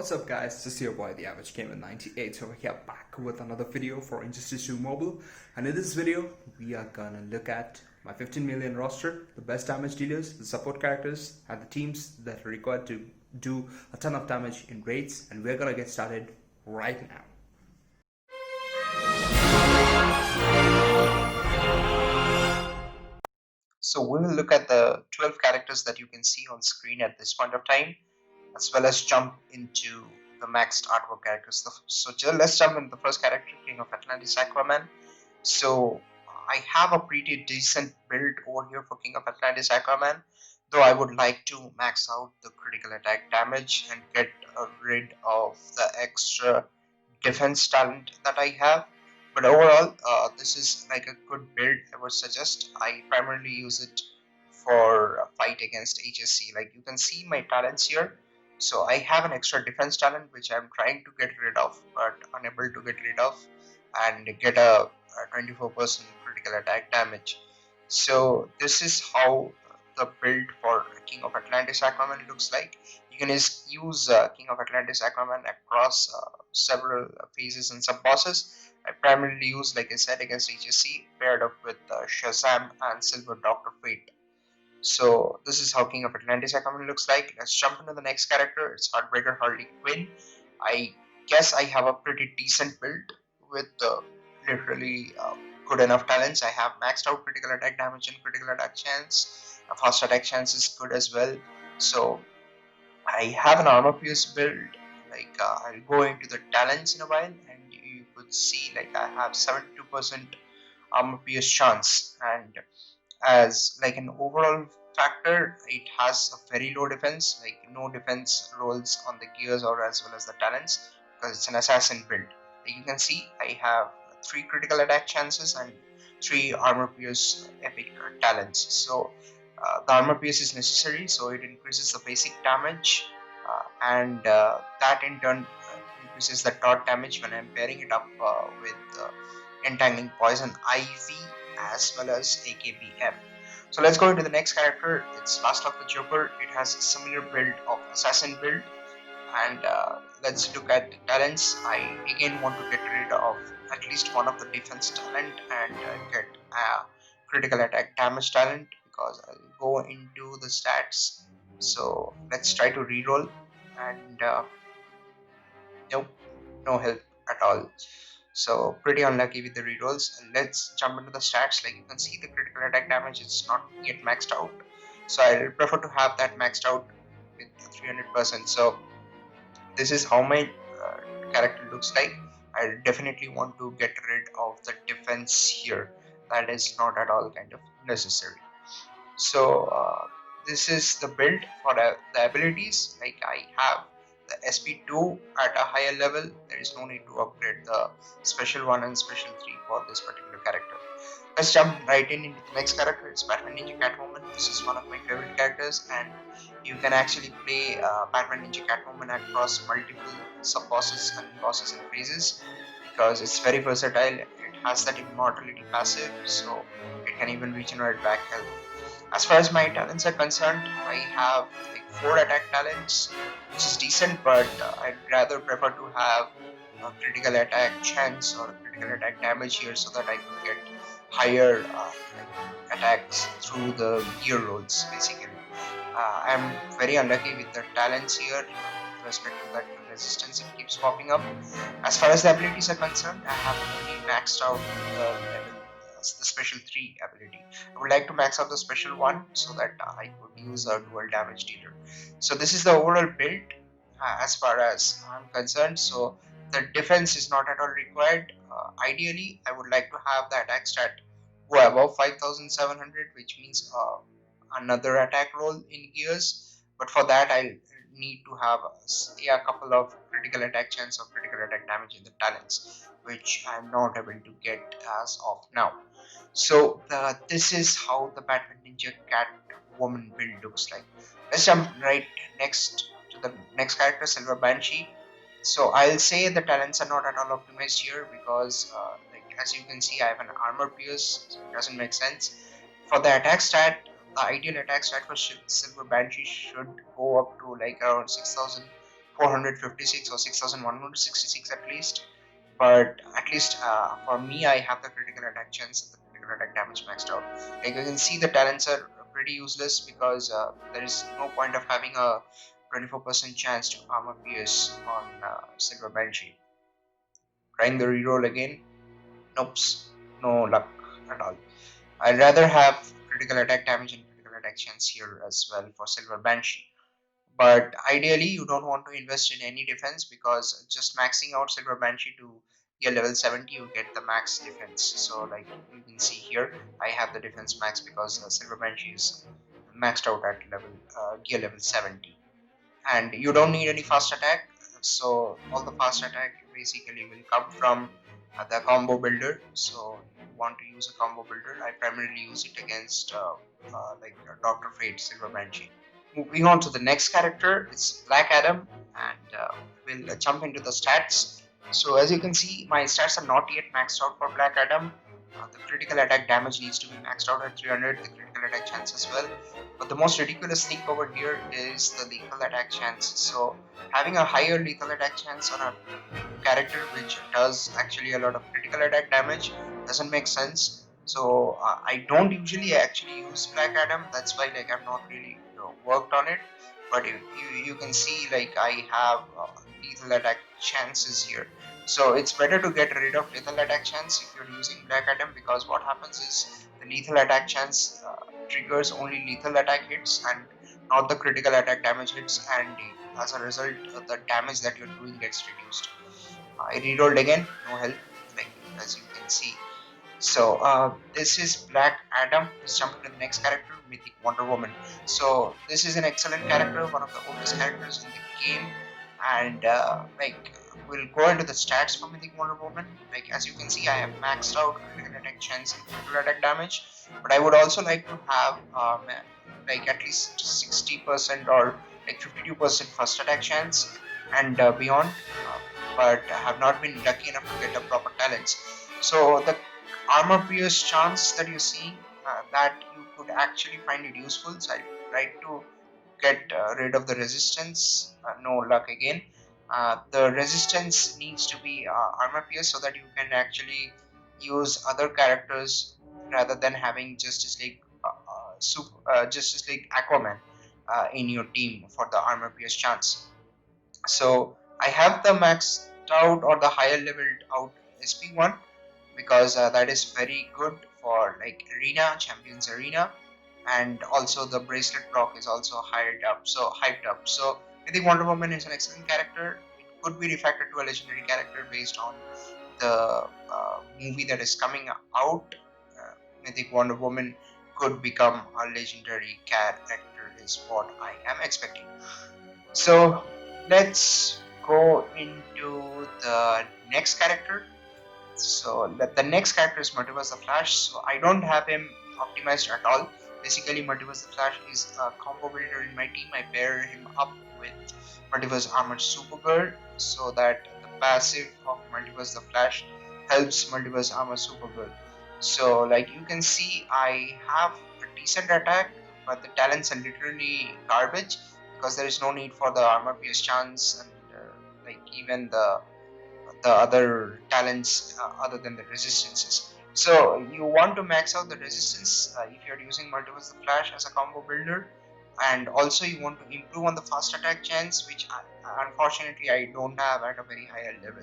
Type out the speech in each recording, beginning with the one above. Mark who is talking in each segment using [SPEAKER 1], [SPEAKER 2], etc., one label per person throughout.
[SPEAKER 1] What's up guys, this is your boy the Average Gamer 98 over here back with another video for Injustice 2 Mobile, and in this video we are gonna look at my 15 million roster, the best damage dealers, the support characters and the teams that are required to do a ton of damage in raids, and we're gonna get started right now.
[SPEAKER 2] So we will look at the 12 characters that you can see on screen at this point of time, as well as jump into the maxed artwork characters. So let's jump into the first character, King of Atlantis, AQUAMAN. So I have a pretty decent build over here for King of Atlantis, AQUAMAN, though I would like to max out the critical attack damage and get rid of the extra defense talent that I have. But overall, this is like a good build. I would suggest. I primarily use it for a fight against HSC. Like you can see my talents here. So I have an extra defense talent which I'm trying to get rid of, but unable to get rid of, and get a 24% critical attack damage. So this is how the build for King of Atlantis AQUAMAN looks like. You can use King of Atlantis AQUAMAN across several phases and sub bosses. I primarily use, like I said, against HSC paired up with Shazam and Silver Doctor Fate. So this is how King of Atlantis AQUAMAN looks like. Let's jump into the next character. It's Heartbreaker Harley Quinn. I guess I have a pretty decent build with literally good enough talents. I have maxed out critical attack damage and critical attack chance. A fast attack chance is good as well. So I have an armor pierce build. Like I'll go into the talents in a while, and you could see like I have 72% armor pierce chance, and as like an overall factor, it has a very low defense, like no defense rolls on the gears or as well as the talents, because it's an assassin build. Like you can see, I have 3 critical attack chances and 3 armor pierce epic talents. So the armor pierce is necessary, so it increases the basic damage, and that in turn increases the dot damage when I'm pairing it up with entangling poison IV as well as AKBM. So let's go into the next character. It's Last of the Joker. It has a similar build of assassin build, and let's look at talents. I again want to get rid of at least one of the defense talent and get critical attack damage talent, because I'll go into the stats. So let's try to reroll, and nope, no help at all. So pretty unlucky with the rerolls. And let's jump into the stats. Like you can see, the critical attack damage is not yet maxed out, so I prefer to have that maxed out with 300%. So this is how my character looks like. I definitely want to get rid of the defense here. That is not at all kind of necessary. So this is the build for the abilities. Like I have the SP2 at a higher level. There is no need to upgrade the special 1 and special 3 for this particular character. Let's jump right into the next character. It's Batman Ninja Catwoman. This is one of my favorite characters, and you can actually play Batman Ninja Catwoman across multiple sub bosses and bosses and phases, because it's very versatile. It has that immortality passive, so it can even regenerate back health. As far as my talents are concerned, I have like 4 attack talents, which is decent, but I'd rather prefer to have a critical attack chance or critical attack damage here, so that I could get higher like attacks through the gear rolls basically. I'm very unlucky with the talents here with respect to that resistance it keeps popping up. As far as the abilities are concerned, I have only maxed out the special 3 ability. I would like to max out the special 1 so that I could use a dual damage dealer. So this is the overall build as far as I'm concerned. So the defense is not at all required. Ideally, I would like to have the attack stat go above 5700, which means another attack roll in gears. But for that, I need to have a couple of critical attack chance or critical attack damage in the talents, which I'm not able to get as of now. So this is how the Batman Ninja Catwoman build looks like. Let's jump right next to the next character, Silver Banshee. So I'll say the talents are not at all optimized here, because like as you can see, I have an armor pierce, so it doesn't make sense. For the attack stat, the ideal attack stat for Silver Banshee should go up to like around 6000 456 or 6166 at least. But at least for me, I have the critical attack chance and the critical attack damage maxed out. Like you can see, the talents are pretty useless because there is no point of having a 24% chance to armor pierce on Silver Banshee. Trying the reroll again, nope, no luck at all. I'd rather have critical attack damage and critical attack chance here as well for Silver Banshee. But ideally, you don't want to invest in any defense, because just maxing out Silver Banshee to gear level 70, you get the max defense. So like you can see here, I have the defense max because Silver Banshee is maxed out at gear level 70. And you don't need any fast attack, so all the fast attack basically will come from the combo builder. So you want to use a combo builder. I primarily use it against Dr. Fate Silver Banshee. Moving on to the next character, it's Black Adam, and we'll jump into the stats. So as you can see, my stats are not yet maxed out for Black Adam. The critical attack damage needs to be maxed out at 300, the critical attack chance as well. But the most ridiculous thing over here is the lethal attack chance. So having a higher lethal attack chance on a character which does actually a lot of critical attack damage doesn't make sense. So I don't usually actually use Black Adam. That's why like I've not really worked on it. But you can see like I have lethal attack chances here. So it's better to get rid of lethal attack chance if you're using Black Adam, because what happens is the lethal attack chance triggers only lethal attack hits and not the critical attack damage hits, and as a result the damage that you're doing gets reduced. I rerolled again, no help, like as you can see. So this is Black Adam. Let's jump into the next character, Mythic Wonder Woman. So this is an excellent character, one of the oldest characters in the game, and we'll go into the stats for Mythic Wonder Woman. Like as you can see, I have maxed out critical attack chance and critical attack damage, but I would also like to have like at least 60% or like 52% first attack chance and beyond. But have not been lucky enough to get the proper talents. So the armor pierce chance that you see, that you could actually find it useful. So I tried to get rid of the resistance. No luck again. The resistance needs to be armor pierce so that you can actually use other characters rather than having Justice League, Justice League Aquaman in your team for the armor pierce chance. So I have the maxed out or the higher leveled out SP1, because that is very good for like arena, champions arena, and also the bracelet proc is also hyped up. So I think Wonder Woman is an excellent character. It could be refactored to a legendary character based on the movie that is coming out. I think Wonder Woman could become a legendary character is what I am expecting. So let's go into the next character. So the next character is Multiverse the Flash. So I don't have him optimized at all. Basically, Multiverse the Flash is a combo builder in my team. I pair him up with Multiverse Armored Supergirl so that the passive of Multiverse the Flash helps Multiverse Armored Supergirl. So like you can see, I have a decent attack, but the talents are literally garbage because there is no need for the armor pierce chance and like even the other talents other than the resistances. So you want to max out the resistance if you're using Multiverse the Flash as a combo builder, and also you want to improve on the fast attack chance, which unfortunately I don't have at a very higher level.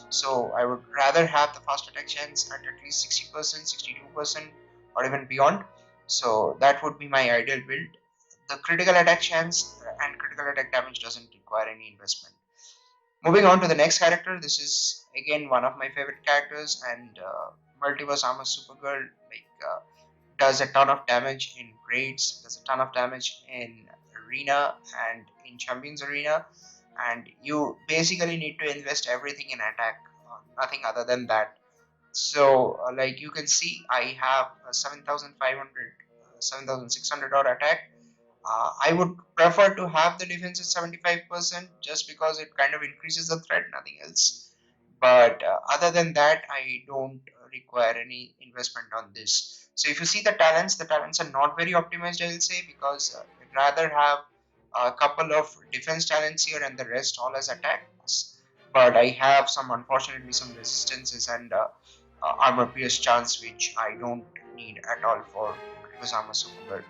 [SPEAKER 2] So I would rather have the fast attack chance at least 60%, 62%, or even beyond. So that would be my ideal build. The critical attack chance and critical attack damage doesn't require any investment. Moving on to the next character, this is again one of my favorite characters, and Multiverse Armor Supergirl does a ton of damage in raids, does a ton of damage in arena and in champions arena, and you basically need to invest everything in attack, nothing other than that. So like you can see, I have a 7,500 7,600 odd attack. I would prefer to have the defense at 75% just because it kind of increases the threat, nothing else. But other than that, I don't require any investment on this. So if you see the talents are not very optimized, I will say, because I'd rather have a couple of defense talents here and the rest all as attacks. But I have unfortunately some resistances and armor pierce chance, which I don't need at all for multiverse armor supergirl.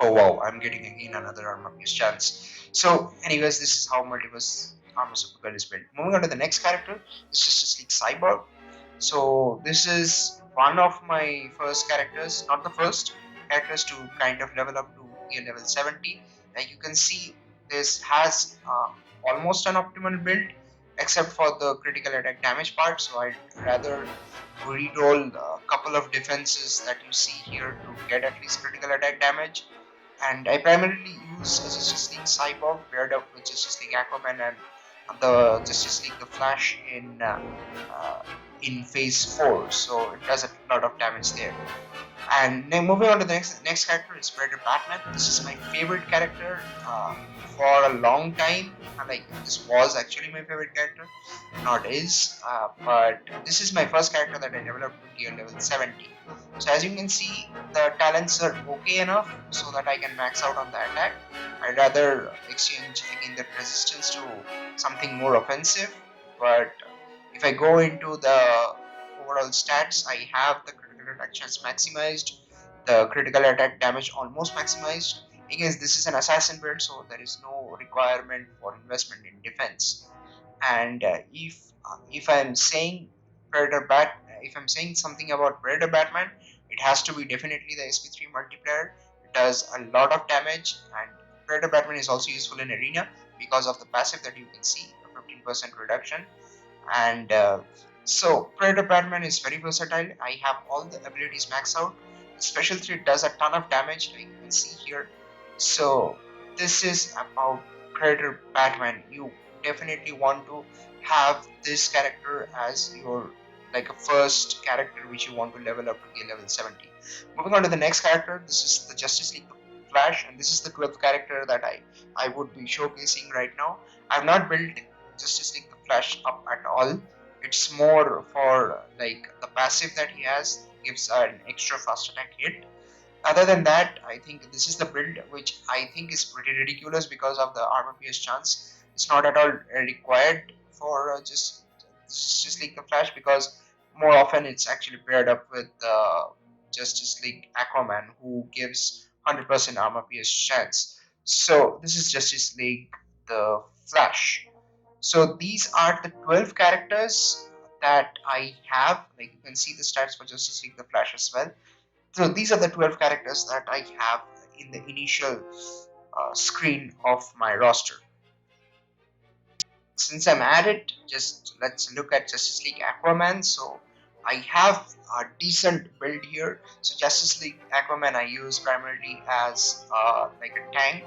[SPEAKER 2] Oh wow, I'm getting again another armor pierce chance. So anyways, this is how multiverse armor supergirl is built. Moving on to the next character, it's Justice League Cyborg. So this is one of my first characters, not the first characters to kind of level up to gear level 70. Like you can see, this has almost an optimal build except for the critical attack damage part. So I'd rather re-roll a couple of defenses that you see here to get at least critical attack damage. And I primarily use Justice League Cyborg paired up with Justice League Aquaman and the Justice League the Flash in phase 4, so it does a lot of damage there. And then moving on to the next character is Predator Batman. This is my favorite character for a long time. Like this was actually my favorite character, not is, but this is my first character that I developed to gear level 70. So as you can see, the talents are okay enough so that I can max out on the attack. I'd rather exchange again the resistance to something more offensive, but if I go into the overall stats, I have the critical attack chance maximized, the critical attack damage almost maximized. Again, this is an assassin build, so there is no requirement for investment in defense. And if I'm saying if I'm saying something about Predator Batman, it has to be definitely the SP3 multiplier. It does a lot of damage, and Predator Batman is also useful in arena because of the passive that you can see, a 15% reduction. And so Predator Batman is very versatile. I have all the abilities maxed out. Special threat does a ton of damage, like you can see here. So this is about Predator Batman. You definitely want to have this character as your like a first character which you want to level up to level 70. Moving on to the next character, this is the Justice League Flash, and this is the 12th character that I would be showcasing right now. I've not built Justice League the Flash up at all. It's more for like the passive that he has gives an extra fast attack hit. Other than that, I think this is the build which I think is pretty ridiculous because of the armor pierce chance. It's not at all required for Justice League the Flash, because more often it's actually paired up with Justice League Aquaman, who gives 100% armor pierce chance. So this is Justice League the Flash. So these are the 12 characters that I have. Like you can see the stats for Justice League the Flash as well. So these are the 12 characters that I have in the initial screen of my roster. Since I'm at it, just let's look at Justice League Aquaman. So I have a decent build here. So Justice League Aquaman I use primarily as like a tank.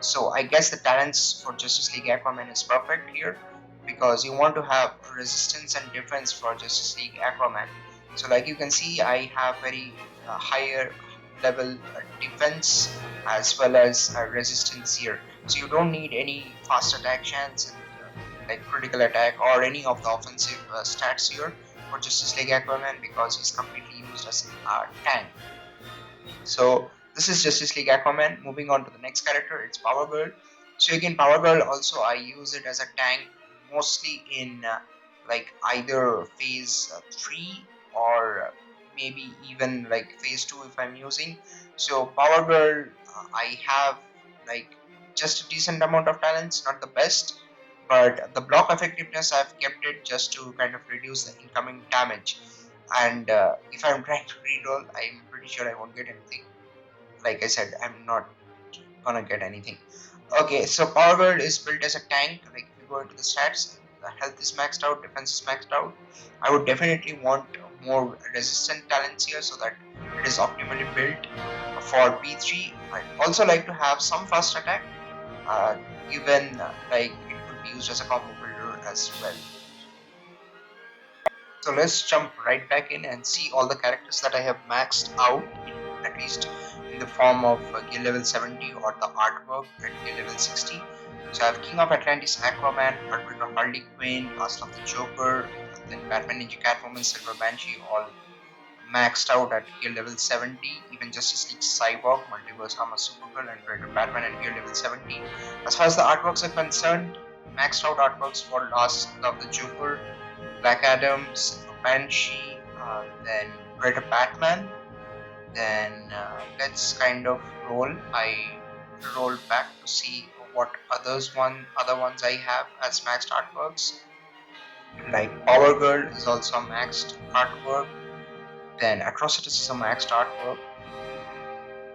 [SPEAKER 2] So I guess the talents for Justice League Aquaman is perfect here, because you want to have resistance and defense for Justice League Aquaman. So like you can see, I have very higher level defense as well as resistance here. So you don't need any fast attack chance and like critical attack or any of the offensive stats here for Justice League Aquaman, because he's completely used as a tank. So this is Justice League Aquaman. Moving on to the next character, it's Power Girl. So again, Power Girl also I use it as a tank mostly in like either phase 3 or maybe even like phase 2 if I'm using. So Power Girl, I have like just a decent amount of talents, not the best, but the block effectiveness I've kept it just to kind of reduce the incoming damage. And if I'm trying to reroll, I'm pretty sure I won't get anything. Like I said, I'm not gonna get anything. Okay, so Power Girl is built as a tank. Like if you go into the stats, the health is maxed out, defense is maxed out. I would definitely want more resistant talents here so that it is optimally built for P3. I'd also like to have some fast attack, even like it could be used as a combo builder as well. So let's jump right back in and see all the characters that I have maxed out, at least in the form of gear level 70 or the artwork at gear level 60. So I have King of Atlantis Aquaman, Heartbreaker Harley Quinn, Last of the Joker, then Batman Ninja Catwoman, Silver Banshee, all maxed out at gear level 70. Even Justice League Cyborg, Multiverse Armor Supergirl, and Greater Batman at gear level 70. As far as the artworks are concerned, maxed out artworks for Last of the Joker, Black Adams, Banshee, then Greater Batman. Then let's kind of roll. I roll back to see what other ones I have as maxed artworks. Like Power Girl is also a maxed artwork. Then Atrocitus is a maxed artwork,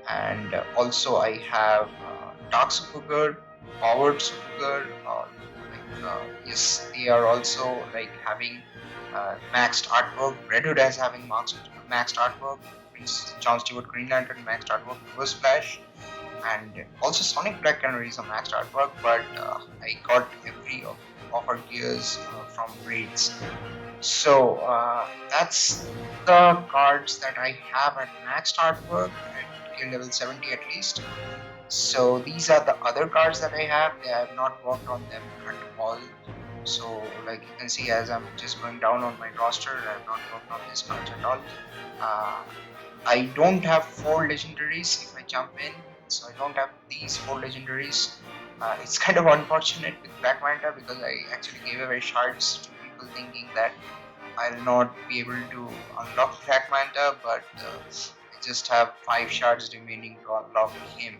[SPEAKER 2] and also I have Dark Supergirl, Powered Supergirl. Yes, they are also like having maxed artwork. Red Hood is having maxed artwork. John Stewart Green Lantern maxed artwork. Reverse Flash, and also Sonic Black Canary is a maxed artwork. But I got every of her gears from raids. So that's the cards that I have at maxed artwork at gear level 70 at least. So these are the other cards that I have. I have not worked on them at all. So like you can see, as I'm just going down on my roster, I have not worked on these cards at all. I don't have 4 legendaries if I jump in. So I don't have these 4 legendaries. It's kind of unfortunate with Black Manta because I actually gave away shards to people thinking that I'll not be able to unlock Black Manta, but I just have 5 shards remaining to unlock him.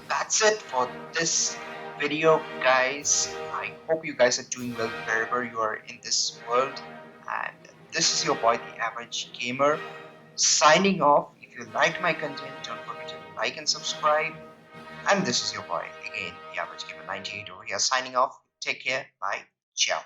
[SPEAKER 2] That's it for this video, guys. I hope you guys are doing well wherever you are in this world. And this is your boy, the Average Gamer, signing off. If you liked my content, don't forget to like and subscribe. And this is your boy again, the Average Gamer 98 over here, signing off. Take care. Bye. Ciao.